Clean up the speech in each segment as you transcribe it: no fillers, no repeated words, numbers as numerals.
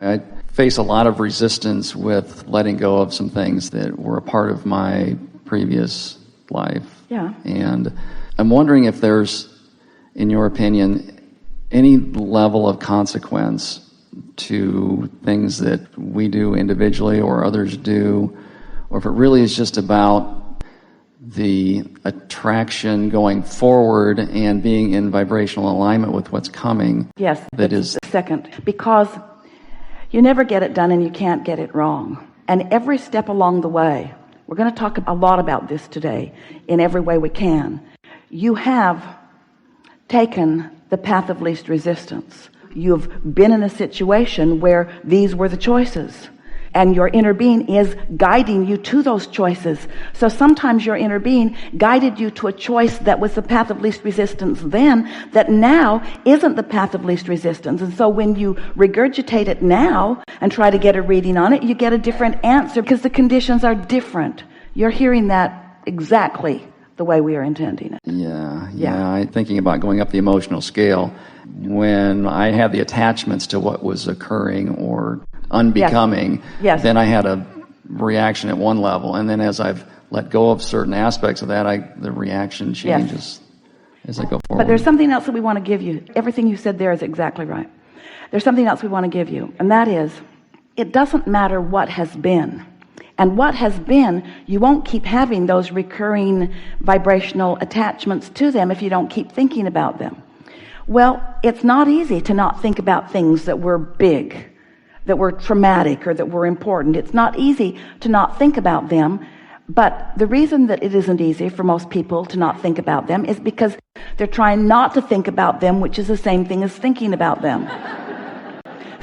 I face a lot of resistance with letting go of some things that were a part of my previous life. Yeah. And I'm wondering if there's, in your opinion, any level of consequence to things that we do individually or others do, or if it really is just about the attraction going forward and being in vibrational alignment with what's coming. Yes, that is the second. Because you never get it done and you can't get it wrong. And every step along the way, we're going to talk a lot about this today in every way we can. You have taken the path of least resistance. You've been in a situation where these were the choices, and your inner being is guiding you to those choices. So sometimes your inner being guided you to a choice that was the path of least resistance then, that now isn't the path of least resistance. And so when you regurgitate it now and try to get a reading on it, you get a different answer because the conditions are different. You're hearing that exactly the way we are intending it. Yeah. I'm thinking about going up the emotional scale. When I had the attachments to what was occurring or unbecoming, Yes. then I had a reaction at one level, and then as I've let go of certain aspects of that, the reaction changes as I go forward. But there's something else that we want to give you. Everything you said there is exactly right. There's something else we want to give you, and that is, it doesn't matter what has been. And what has been, you won't keep having those recurring vibrational attachments to them if you don't keep thinking about them. Well, it's not easy to not think about things that were big, that were traumatic, or that were important. It's not easy to not think about them. But the reason that it isn't easy for most people to not think about them is because they're trying not to think about them, which is the same thing as thinking about them.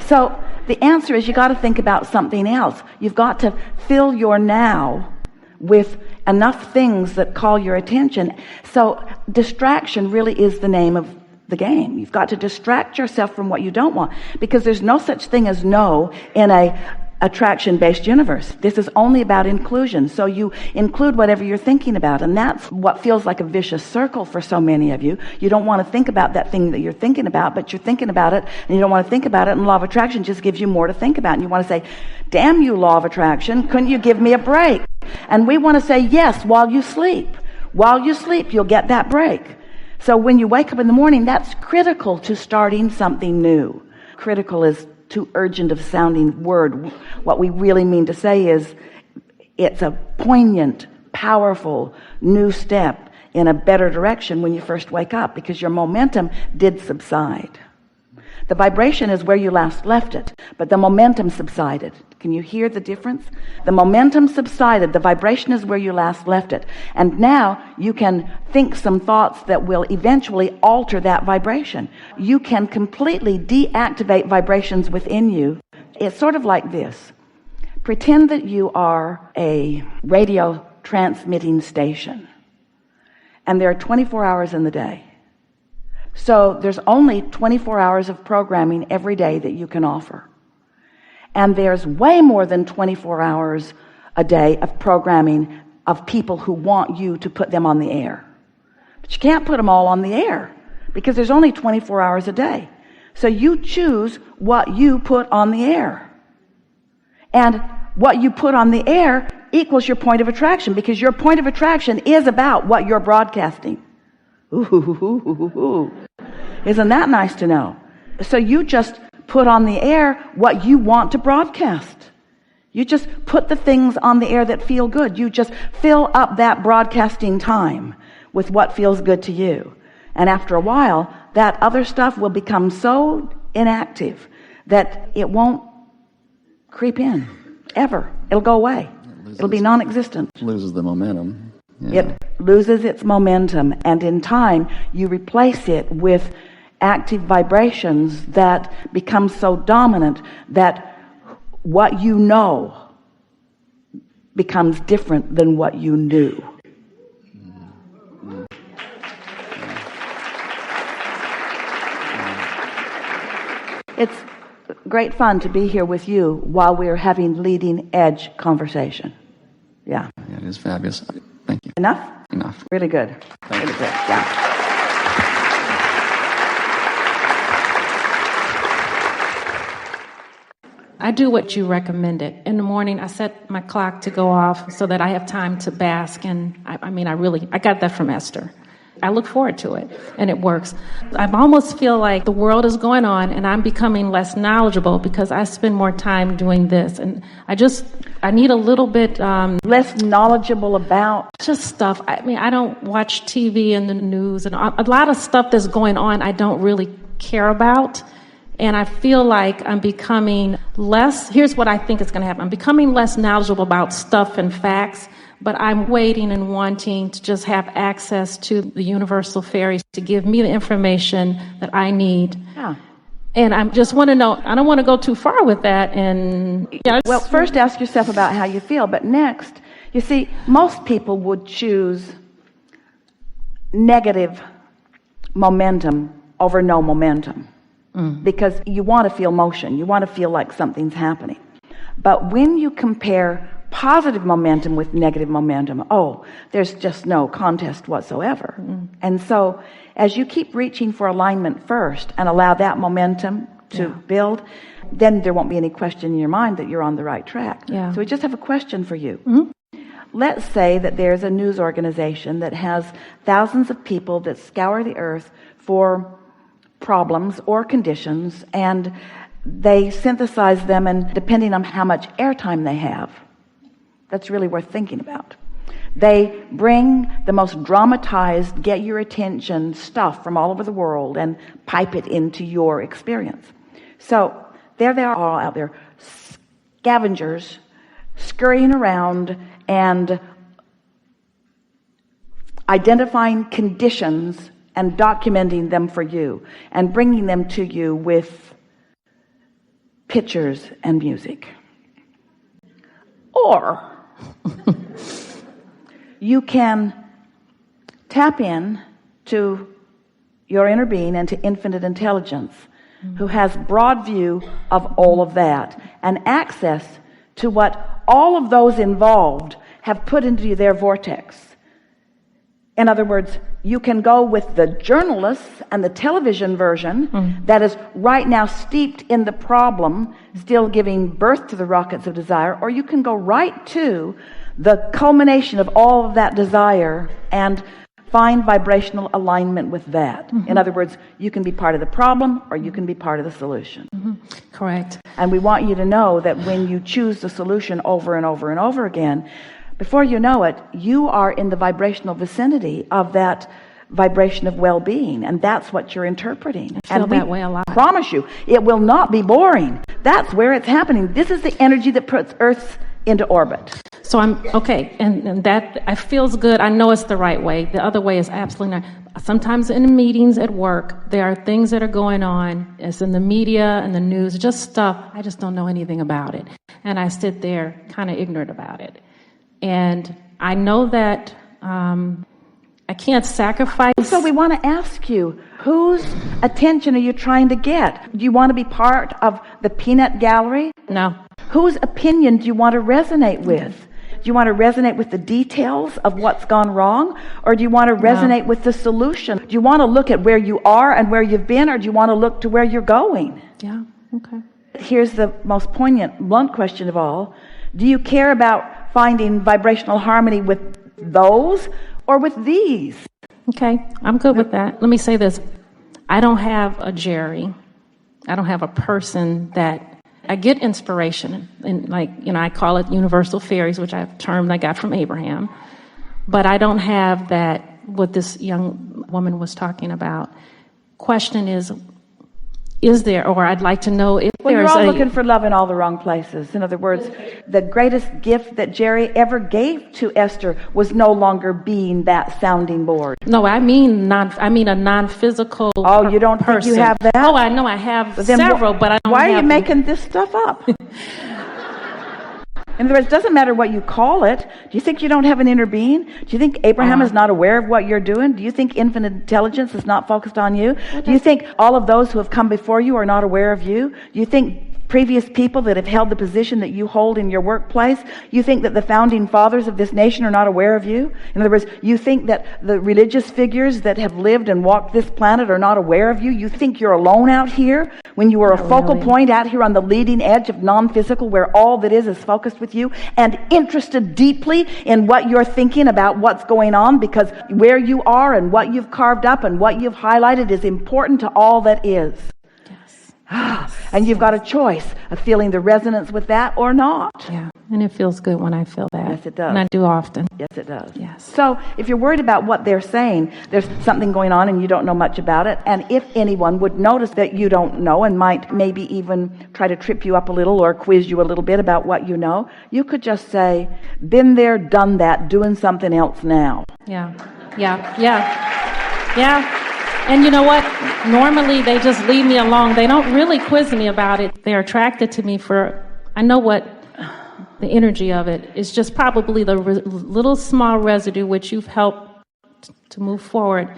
So the answer is you got to think about something else. You've got to fill your now with enough things that call your attention. So distraction really is the name of the game. You've got to distract yourself from what you don't want, because there's no such thing as no in a attraction-based universe. This is only about inclusion. So you include whatever you're thinking about, and that's what feels like a vicious circle for so many of you. You don't want to think about that thing that you're thinking about, but you're thinking about it, and you don't want to think about it, and law of attraction just gives you more to think about. And you want to say, damn you, law of attraction, couldn't you give me a break? And we want to say, yes, while you sleep. While you sleep, you'll get that break. So when you wake up in the morning, that's critical to starting something new. Critical is too urgent of sounding word. What we really mean to say is it's a poignant, powerful new step in a better direction when you first wake up, because your momentum did subside. The vibration is where you last left it, but the momentum subsided. Can you hear the difference? The momentum subsided. The vibration is where you last left it. And now you can think some thoughts that will eventually alter that vibration. You can completely deactivate vibrations within you. It's sort of like this. Pretend that you are a radio transmitting station, and there are 24 hours in the day. So there's only 24 hours of programming every day that you can offer. And there's way more than 24 hours a day of programming of people who want you to put them on the air. But you can't put them all on the air because there's only 24 hours a day. So you choose what you put on the air. And what you put on the air equals your point of attraction, because your point of attraction is about what you're broadcasting. Ooh. Isn't that nice to know? So you just put on the air what you want to broadcast. You just put the things on the air that feel good. You just fill up that broadcasting time with what feels good to you. And after a while, that other stuff will become so inactive that it won't creep in ever. It'll go away. It'll be non-existent. It loses the momentum. Yeah. It loses its momentum, and in time you replace it with active vibrations that become so dominant that what you know becomes different than what you knew. It's great fun to be here with you while we're having leading edge conversation. Yeah, it is fabulous. Thank you. Enough? Really good. Thank you. Good. Yeah. I do what you recommended. In the morning, I set my clock to go off so that I have time to bask. And I got that from Esther. I look forward to it, and it works. I almost feel like the world is going on, and I'm becoming less knowledgeable because I spend more time doing this. And I need a little bit... less knowledgeable about? Just stuff. I don't watch TV and the news, and a lot of stuff that's going on I don't really care about. And I feel like I'm becoming less... Here's what I think is going to happen. I'm becoming less knowledgeable about stuff and facts, but I'm waiting and wanting to just have access to the universal fairies to give me the information that I need. Yeah. And I just want to know, I don't want to go too far with that. And well, first ask yourself about how you feel, but next, you see, most people would choose negative momentum over no momentum because you want to feel motion. You want to feel like something's happening. But when you compare positive momentum with negative momentum, there's just no contest whatsoever. And so as you keep reaching for alignment first and allow that momentum to build, then there won't be any question in your mind that you're on the right track. So we just have a question for you. Let's say that there's a news organization that has thousands of people that scour the earth for problems or conditions, and they synthesize them, and depending on how much airtime they have, that's really worth thinking about. They bring the most dramatized, get your attention stuff from all over the world and pipe it into your experience. So there they are, all out there, scavengers scurrying around and identifying conditions and documenting them for you and bringing them to you with pictures and music. Or you can tap in to your inner being and to infinite intelligence, who has broad view of all of that and access to what all of those involved have put into their vortex. In other words, you can go with the journalists and the television version that is right now steeped in the problem, still giving birth to the rockets of desire, or you can go right to the culmination of all of that desire and find vibrational alignment with that. In other words, you can be part of the problem or you can be part of the solution. Correct. And we want you to know that when you choose the solution over and over and over again, before you know it, you are in the vibrational vicinity of that vibration of well-being, and that's what you're interpreting. I feel and that way a lot. Promise you, it will not be boring. That's where it's happening. This is the energy that puts Earth into orbit. So I'm okay, and that it feels good. I know it's the right way. The other way is absolutely not. Sometimes in meetings at work, there are things that are going on. It's in the media and the news, just stuff. I just don't know anything about it, and I sit there kind of ignorant about it. And I know that I can't sacrifice. So we want to ask you, whose attention are you trying to get? Do you want to be part of the peanut gallery? No. Whose opinion do you want to resonate with? Do you want to resonate with the details of what's gone wrong? Or do you want to resonate with the solution? Do you want to look at where you are and where you've been? Or do you want to look to where you're going? Yeah, okay. Here's the most poignant, blunt question of all. Do you care about finding vibrational harmony with those or with these? Okay, I'm good with that. Let me say this. I don't have a Jerry. I don't have a person that I get inspiration, and I call it universal fairies, which I have a term I got from Abraham. But I don't have that, what this young woman was talking about. Question is there, or I'd like to know if there's you're all looking for love in all the wrong places. In other words, the greatest gift that Jerry ever gave to Esther was no longer being that sounding board. No, I mean a non-physical Oh, you don't person. think you have that? Oh, I know I have several, but I don't Why have... are you making this stuff up? In other words, it doesn't matter what you call it. Do you think you don't have an inner being? Do you think Abraham is not aware of what you're doing? Do you think infinite intelligence is not focused on you? Do you think all of those who have come before you are not aware of you? Do you think previous people that have held the position that you hold in your workplace? You think that the founding fathers of this nation are not aware of you? In other words, you think that the religious figures that have lived and walked this planet are not aware of you? You think you're alone out here when you are a focal point out here on the leading edge of non-physical, where all that is focused with you and interested deeply in what you're thinking about what's going on, because where you are and what you've carved up and what you've highlighted is important to all that is. And you've got a choice of feeling the resonance with that or not. Yeah, and it feels good when I feel that. Yes, it does. And I do often. Yes, it does. Yes. So if you're worried about what they're saying, there's something going on and you don't know much about it. And if anyone would notice that you don't know and might maybe even try to trip you up a little or quiz you a little bit about what you know, you could just say, been there, done that, doing something else now. Yeah. And you know what? Normally they just leave me alone. They don't really quiz me about it. They're attracted to me for, I know what the energy of it is, just probably the little small residue which you've helped to move forward,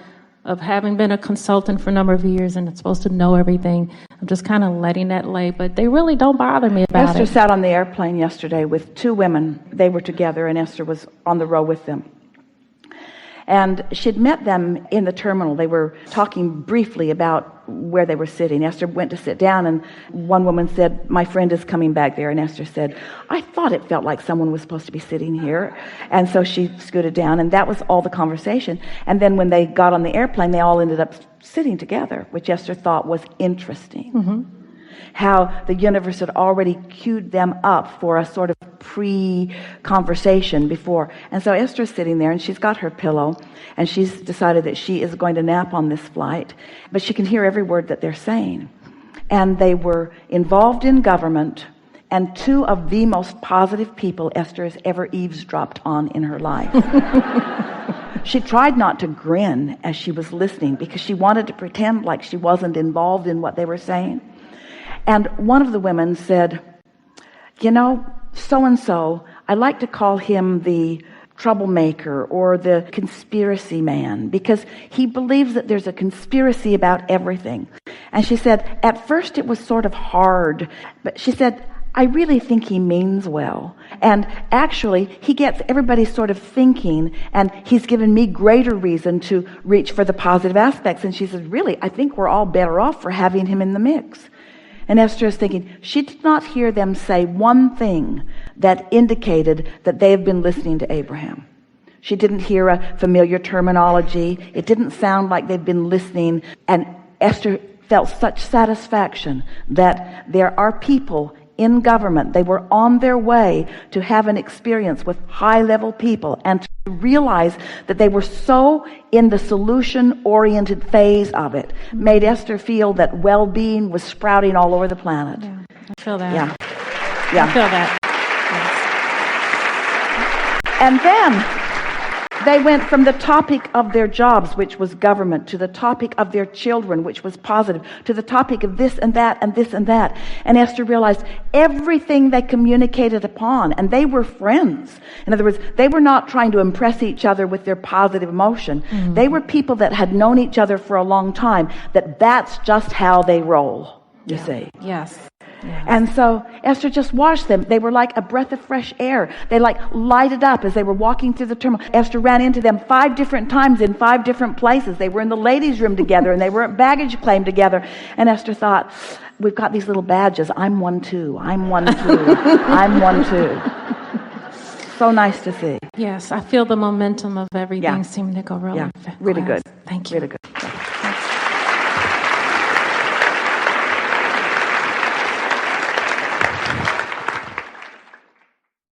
of having been a consultant for a number of years and it's supposed to know everything. I'm just kind of letting that lay, but they really don't bother me about Esther it. sat on the airplane yesterday with two women. They were together and Esther was on the row with them. And she'd met them in the terminal. They were talking briefly about where they were sitting. Esther went to sit down and one woman said, my friend is coming back there. And Esther said, I thought it felt like someone was supposed to be sitting here. And so she scooted down and that was all the conversation. And then when they got on the airplane, they all ended up sitting together, which Esther thought was interesting. Mm-hmm. How the universe had already queued them up for a sort of pre-conversation before. And so Esther's sitting there and she's got her pillow and she's decided that she is going to nap on this flight, but she can hear every word that they're saying. And they were involved in government and two of the most positive people Esther has ever eavesdropped on in her life. She tried not to grin as she was listening because she wanted to pretend like she wasn't involved in what they were saying. And one of the women said, you know, so-and-so, I like to call him the troublemaker or the conspiracy man because he believes that there's a conspiracy about everything. And she said, at first it was sort of hard, but she said, I really think he means well. And actually, he gets everybody sort of thinking, and he's given me greater reason to reach for the positive aspects. And she said, really, I think we're all better off for having him in the mix. And Esther is thinking, she did not hear them say one thing that indicated that they have been listening to Abraham. She didn't hear a familiar terminology. It didn't sound like they've been listening. And Esther felt such satisfaction that there are people in government. They were on their way to have an experience with high-level people and to realize that they were so in the solution-oriented phase of it made Esther feel that well-being was sprouting all over the planet. Yeah, I feel that. Yeah. I feel that. Yes. And then they went from the topic of their jobs, which was government, to the topic of their children, which was positive, to the topic of this and that and this and that. And Esther realized everything they communicated upon, and they were friends. In other words, they were not trying to impress each other with their positive emotion. Mm-hmm. They were people that had known each other for a long time, that's just how they roll, you see. Yes. And so Esther just watched them. They were like a breath of fresh air. They like lighted up as they were walking through the terminal. Esther ran into them 5 different times in 5 different places. They were in the ladies' room together and they were at baggage claim together. And Esther thought, we've got these little badges. I'm one too. I'm one too. I'm one too. So nice to see. Yes, I feel the momentum of everything seeming to go really fast. Really good. Thank you. Really good.